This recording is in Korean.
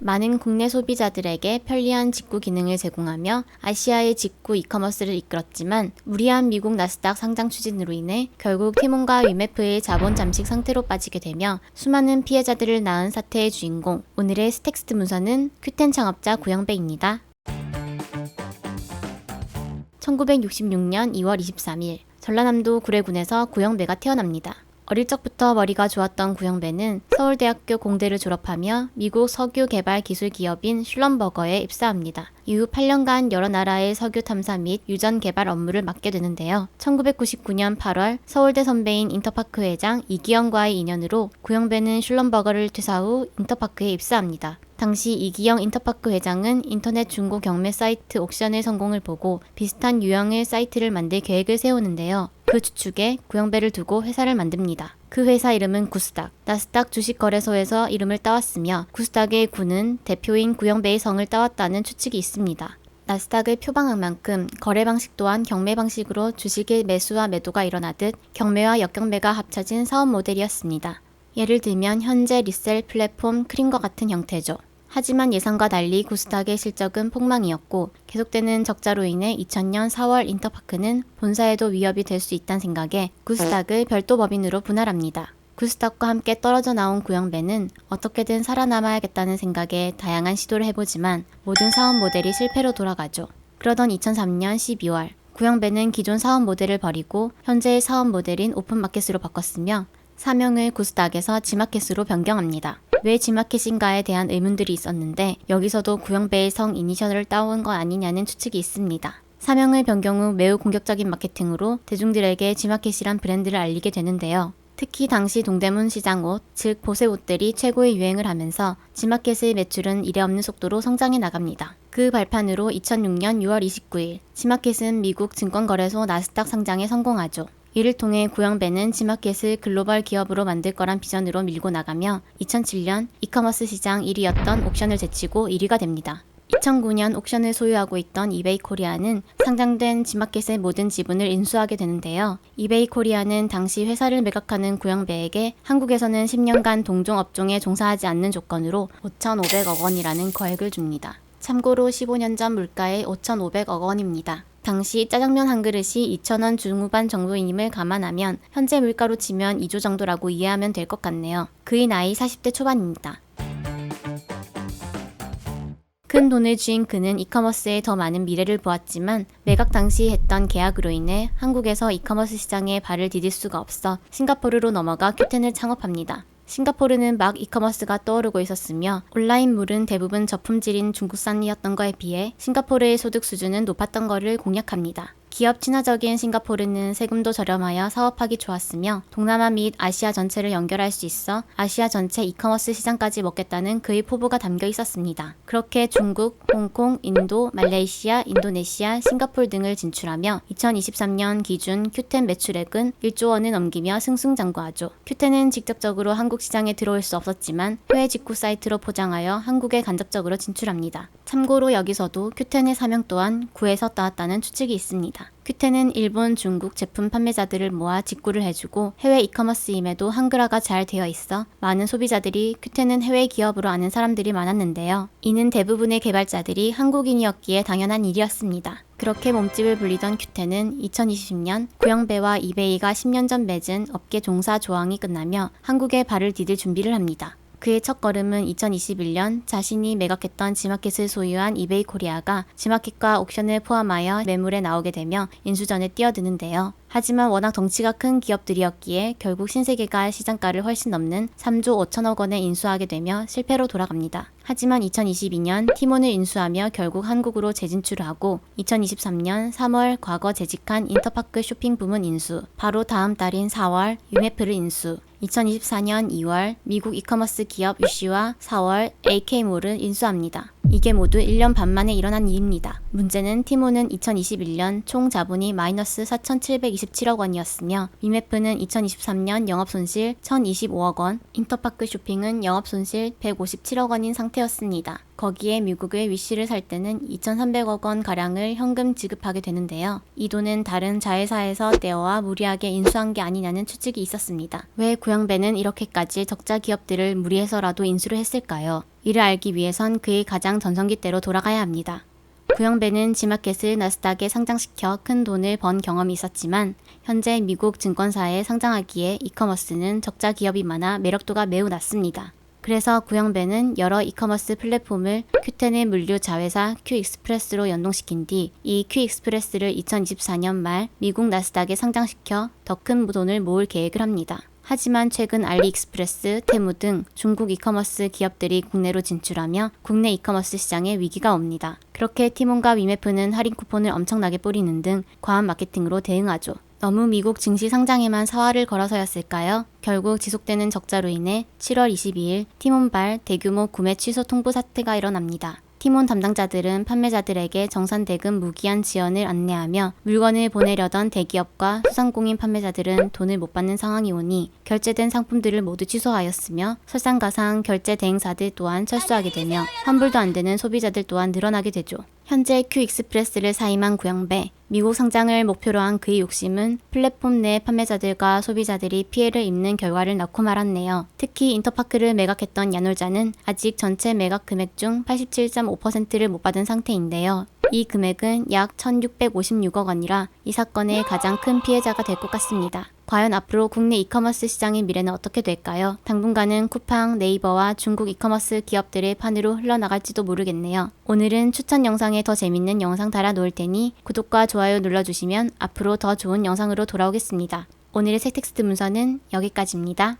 많은 국내 소비자들에게 편리한 직구 기능을 제공하며 아시아의 직구 이커머스를 이끌었지만 무리한 미국 나스닥 상장 추진으로 인해 결국 티몬과 위메프의 자본 잠식 상태로 빠지게 되며 수많은 피해자들을 낳은 사태의 주인공, 오늘의 스택스트 문서는 큐텐 창업자 구영배입니다. 1966년 2월 23일 전라남도 구례군에서 구영배가 태어납니다. 어릴 적부터 머리가 좋았던 구영배는 서울대학교 공대를 졸업하며 미국 석유개발기술기업인 슐럼버거에 입사합니다. 이후 8년간 여러 나라의 석유 탐사 및 유전 개발 업무를 맡게 되는데요. 1999년 8월 서울대 선배인 인터파크 회장 이기영과의 인연으로 구영배는 슐럼버거를 퇴사 후 인터파크에 입사합니다. 당시 이기영 인터파크 회장은 인터넷 중고 경매 사이트 옥션의 성공을 보고 비슷한 유형의 사이트를 만들 계획을 세우는데요. 그 추측에 구영배를 두고 회사를 만듭니다. 그 회사 이름은 구스닥, 나스닥 주식거래소에서 이름을 따왔으며 구스닥의 구는 대표인 구영배의 성을 따왔다는 추측이 있습니다. 나스닥을 표방한 만큼 거래 방식 또한 경매 방식으로 주식의 매수와 매도가 일어나듯 경매와 역경매가 합쳐진 사업 모델이었습니다. 예를 들면 현재 리셀 플랫폼 크림과 같은 형태죠. 하지만 예상과 달리 구스닥의 실적은 폭망이었고 계속되는 적자로 인해 2000년 4월 인터파크는 본사에도 위협이 될 수 있다는 생각에 구스닥을 별도 법인으로 분할합니다. 구스닥과 함께 떨어져 나온 구영배는 어떻게든 살아남아야겠다는 생각에 다양한 시도를 해보지만 모든 사업 모델이 실패로 돌아가죠. 그러던 2003년 12월 구영배는 기존 사업 모델을 버리고 현재의 사업 모델인 오픈마켓으로 바꿨으며 사명을 구스닥에서 지마켓으로 변경합니다. 왜 지마켓인가에 대한 의문들이 있었는데 여기서도 구영배의 성 이니셜을 따온 거 아니냐는 추측이 있습니다. 사명을 변경 후 매우 공격적인 마케팅으로 대중들에게 지마켓이란 브랜드를 알리게 되는데요. 특히 당시 동대문 시장 옷, 즉 보세 옷들이 최고의 유행을 하면서 지마켓의 매출은 이례없는 속도로 성장해 나갑니다. 그 발판으로 2006년 6월 29일 지마켓은 미국 증권거래소 나스닥 상장에 성공하죠. 이를 통해 구영배는 지마켓을 글로벌 기업으로 만들 거란 비전으로 밀고 나가며 2007년 이커머스 시장 1위였던 옥션을 제치고 1위가 됩니다. 2009년 옥션을 소유하고 있던 이베이 코리아는 상장된 지마켓의 모든 지분을 인수하게 되는데요. 이베이 코리아는 당시 회사를 매각하는 구영배에게 한국에서는 10년간 동종 업종에 종사하지 않는 조건으로 5,500억 원이라는 거액을 줍니다. 참고로 15년 전 물가의 5,500억 원입니다. 당시 짜장면 한 그릇이 2,000원 중후반 정도임을 감안하면 현재 물가로 치면 2조 정도라고 이해하면 될 것 같네요. 그의 나이 40대 초반입니다. 큰 돈을 쥔 그는 이커머스에 더 많은 미래를 보았지만 매각 당시 했던 계약으로 인해 한국에서 이커머스 시장에 발을 디딜 수가 없어 싱가포르로 넘어가 큐텐을 창업합니다. 싱가포르는 막 이커머스가 떠오르고 있었으며 온라인물은 대부분 저품질인 중국산이었던 거에 비해 싱가포르의 소득 수준은 높았던 것을 공략합니다. 기업 친화적인 싱가포르는 세금도 저렴하여 사업하기 좋았으며 동남아 및 아시아 전체를 연결할 수 있어 아시아 전체 이커머스 시장까지 먹겠다는 그의 포부가 담겨 있었습니다. 그렇게 중국, 홍콩, 인도, 말레이시아, 인도네시아, 싱가포르 등을 진출하며 2023년 기준 큐텐 매출액은 1조 원을 넘기며 승승장구하죠. 큐텐은 직접적으로 한국 시장에 들어올 수 없었지만 해외 직구 사이트로 포장하여 한국에 간접적으로 진출합니다. 참고로 여기서도 큐텐의 사명 또한 구에서 따왔다는 추측이 있습니다. 큐텐은 일본, 중국 제품 판매자들을 모아 직구를 해주고 해외 이커머스임에도 한글화가 잘 되어 있어 많은 소비자들이 큐텐은 해외 기업으로 아는 사람들이 많았는데요. 이는 대부분의 개발자들이 한국인이었기에 당연한 일이었습니다. 그렇게 몸집을 불리던 큐텐은 2020년 구영배와 이베이가 10년 전 맺은 업계 종사 조항이 끝나며 한국에 발을 디딜 준비를 합니다. 그의 첫걸음은 2021년 자신이 매각했던 지마켓을 소유한 이베이 코리아가 지마켓과 옥션을 포함하여 매물에 나오게 되며 인수전에 뛰어드는데요. 하지만 워낙 덩치가 큰 기업들이었기에 결국 신세계가 시장가를 훨씬 넘는 3조 5천억 원에 인수하게 되며 실패로 돌아갑니다. 하지만 2022년 티몬을 인수하며 결국 한국으로 재진출을 하고 2023년 3월 과거 재직한 인터파크 쇼핑 부문 인수, 바로 다음 달인 4월 위메프를 인수, 2024년 2월 미국 이커머스 기업 유시와 4월 AK몰을 인수합니다. 이게 모두 1년 반 만에 일어난 일입니다. 문제는 티몬은 2021년 총 자본이 마이너스 4,727억 원이었으며 위메프는 2023년 영업손실 1,025억 원, 인터파크 쇼핑은 영업손실 157억 원인 상태였습니다. 거기에 미국의 위시를 살 때는 2,300억 원 가량을 현금 지급하게 되는데요. 이 돈은 다른 자회사에서 떼어와 무리하게 인수한 게 아니냐는 추측이 있었습니다. 왜 구형배는 이렇게까지 적자 기업들을 무리해서라도 인수를 했을까요? 이를 알기 위해선 그의 가장 전성기 때로 돌아가야 합니다. 구형배는 지마켓을 나스닥에 상장시켜 큰 돈을 번 경험이 있었지만 현재 미국 증권사에 상장하기에 이커머스는 적자 기업이 많아 매력도가 매우 낮습니다. 그래서 구형배는 여러 이커머스 플랫폼을 q10의 물류 자회사 큐익스프레스로 연동시킨 뒤 이 큐익스프레스를 2024년 말 미국 나스닥에 상장시켜 더 큰 돈을 모을 계획을 합니다. 하지만 최근 알리익스프레스, 테무 등 중국 이커머스 기업들이 국내로 진출하며 국내 이커머스 시장에 위기가 옵니다. 그렇게 티몬과 위메프는 할인 쿠폰을 엄청나게 뿌리는 등 과한 마케팅으로 대응하죠. 너무 미국 증시 상장에만 사활을 걸어서였을까요? 결국 지속되는 적자로 인해 7월 22일 티몬발 대규모 구매 취소 통보 사태가 일어납니다. 티몬 담당자들은 판매자들에게 정산 대금 무기한 지연을 안내하며 물건을 보내려던 대기업과 소상공인 판매자들은 돈을 못 받는 상황이 오니 결제된 상품들을 모두 취소하였으며 설상가상 결제 대행사들 또한 철수하게 되며 환불도 안 되는 소비자들 또한 늘어나게 되죠. 현재 큐익스프레스를 사임한 구형배, 미국 상장을 목표로 한 그의 욕심은 플랫폼 내 판매자들과 소비자들이 피해를 입는 결과를 낳고 말았네요. 특히 인터파크를 매각했던 야놀자는 아직 전체 매각 금액 중 87.5%를 못 받은 상태인데요. 이 금액은 약 1,656억 원이라 이 사건의 가장 큰 피해자가 될 것 같습니다. 과연 앞으로 국내 이커머스 시장의 미래는 어떻게 될까요? 당분간은 쿠팡, 네이버와 중국 이커머스 기업들의 판으로 흘러나갈지도 모르겠네요. 오늘은 추천 영상에 더 재밌는 영상 달아 놓을 테니 구독과 좋아요 눌러주시면 앞으로 더 좋은 영상으로 돌아오겠습니다. 오늘의 새 텍스트 문서는 여기까지입니다.